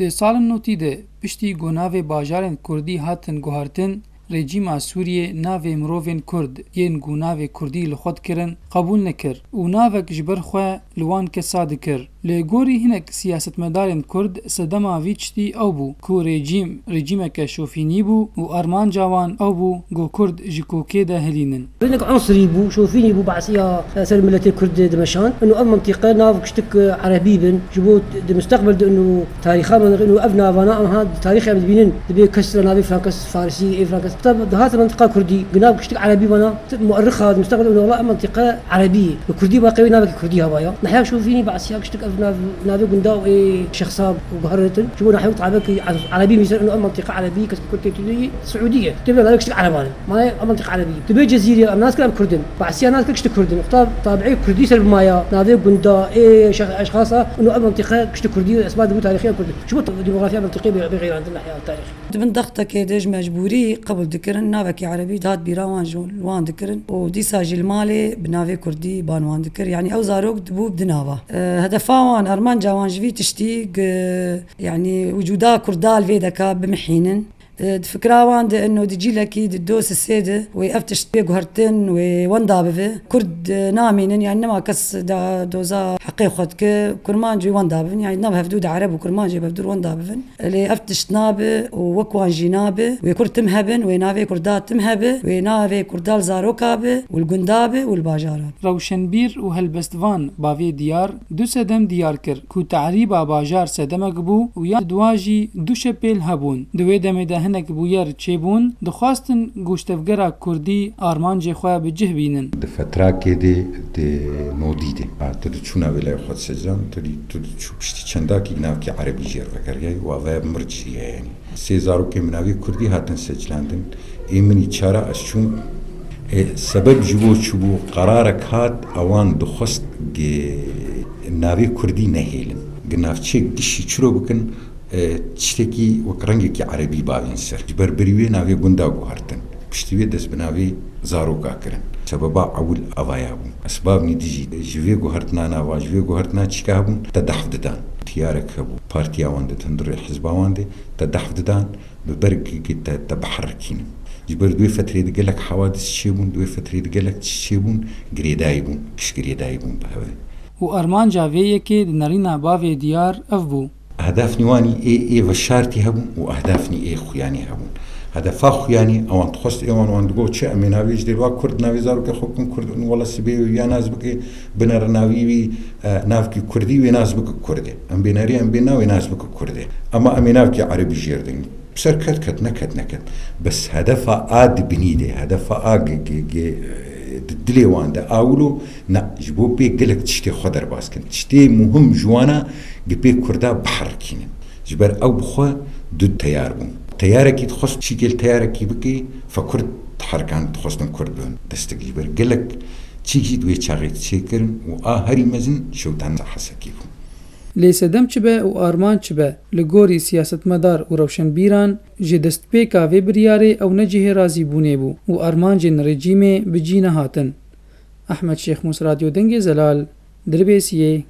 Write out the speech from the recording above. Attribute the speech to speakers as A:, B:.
A: د سالن نوتی ده پشتی گوناوی باجارن کردی هاتن گوهارتن رژیم سوریه ناوی مروین کرد ین گوناوی کردی لخود کرن قبول نکر و ناوک جبر خواه لوان کساد کر لگوری هنک سیاست مدارن کرد صدما ویچتی او بو کو رژیم که شوفینی بو و ارمان جوان او بو گو کرد جکوکه ده هلینن
B: انك عنصري بو شوفيني بو بعسيا سر ملتي الكرد دمشان انه المنطقه ناف كشتك عربي بن جبوت المستقبل انه تاريخها من انه ابنا فانا هذا تاريخ عم بينن تبي كسر نافي فرانكس فارسي اي فرانكس طب هذه المنطقه كردي بناف كشتك عربي وانا مؤرخها المستقبل انه والله منطقه عربيه الكردي باقي نافي كردي هوايا نحيا شوفيني بعسيا كشتك ابنا نافي قنداو اي شخصاب وبهرتن جبونا حيوط عربي مثل انه المنطقه عربيه كرتي سعوديه تبي نافي كشتك عربانه ما منطقه عربيه تبي جزيره الناس كلام كردن بعسيا ناس كشت كردن خطاب طابعي كردي سلب مايا نافي قندا اي اشخاص انه المنطقه كشت كردي اسباب تاريخيه كردي شو الديموغرافيا المنطقيه بغير عندنا الحياه التاريخ
C: من ضغطك ديج مجبوري قبل ذكرن نافك عربي دات بيراوان جون وان ذكرن ودي ساجل مالي بنافي كردي بانوان ذكر يعني او زاروك دبو بدنافا هدفاوان ارمان جوان جوي تشتيق يعني وجودا كردال فيدكا بمحينن فكراوان ده انه دي جيلكي الدوس السيده ويفتش بيغهرتن ووندابه كرد نامين يعني ما كس دوزا حقيقتك كرمان جي وندابن يعني نابه فدود عرب وكرمان جي بفدور وندابن اللي افتش نابه ووكوان جينابه ويكرد تمهبن وينافي كردات تمهبه وينافي كردال زاروكابه والجندابه والباجارات
A: روشنبیر و هلبستوان باوی دیار دو سدم دیار کر کو تعریبا باجار سدمک بو و یا دواجی دو شپیل هبون دوی دمه ده هنک بویر چیبون دخواستن گوشتفگرا کردی آرمانج خواه به جه بینن
D: ده فتره که ده نودیده تو ده چونه ولای خود سجدان تو ده چو پشتی چنده که ناو که عربی جیر وکرگای و اوه مرجیه یعنی 3000 که مناوی کردی هاتن سجلاندن ایمنی چاره از چون سبب جبو چبو قرارك هات اوان دخست ناوی کردی نهیلن گنافچه گشی چرو بکن تشتكي وكرنجي كي عربي باين سر بربريوي ناوي غوندا غوهرتن بشتوي دس بناوي زارو كاكرن سببا اول افايابو اسباب نديجي جوي غوهرتنا ناوا جوي غوهرتنا تشكابون تدحفدان تيارك ابو بارتيا واند تندر الحزب واند تدحفدان ببرك كي تبحركين جبر دوي فتري دقلك حوادث شيبون دوي فتري دقلك تشيبون غريدايبون كش غريدايبون بهوي
A: و ارمان جاویه که نرینا باوی دیار افبو
D: أهدافني واني إيه وشارتي هبون وأهدافني إيه خياني هبون هدفا خياني أو أنت خست إيوان وان دقو تشاء من ناويج دلوا كرد ناوي زارو كخوكم كرد والله سبيو يا ناس بك بنار ناوي نافكي كردي وناس بك كردي أم بناري أم بناوي ناس بك كردي أما أمي نافكي عربي جيردين بسر كت نكت بس هدفا آد بنيدي هدفا دلي وان ده أولو نا جبو بي قلق تشتي خضر باسكن تشتي مهم جوانا جبي كردا بحركين جبر أو بخوا دود تيار بون تياركي تخص شيكل تياركي بكي فكرد تحركان تخصن كرد بون دستك جبر قلق تشيكي دوي تشاغي تشيكرن هري مزن شوتان حسكي بون
A: لیسدم چبه و آرمان چبه لگوری سیاست مدار و روشن بیران جه دست پیکا وی بریاره او نجه رازی بونه بو و آرمان جن رژیم بجی نهاتن. احمد شیخ موسی رادیو دنگ زلال دربیسیه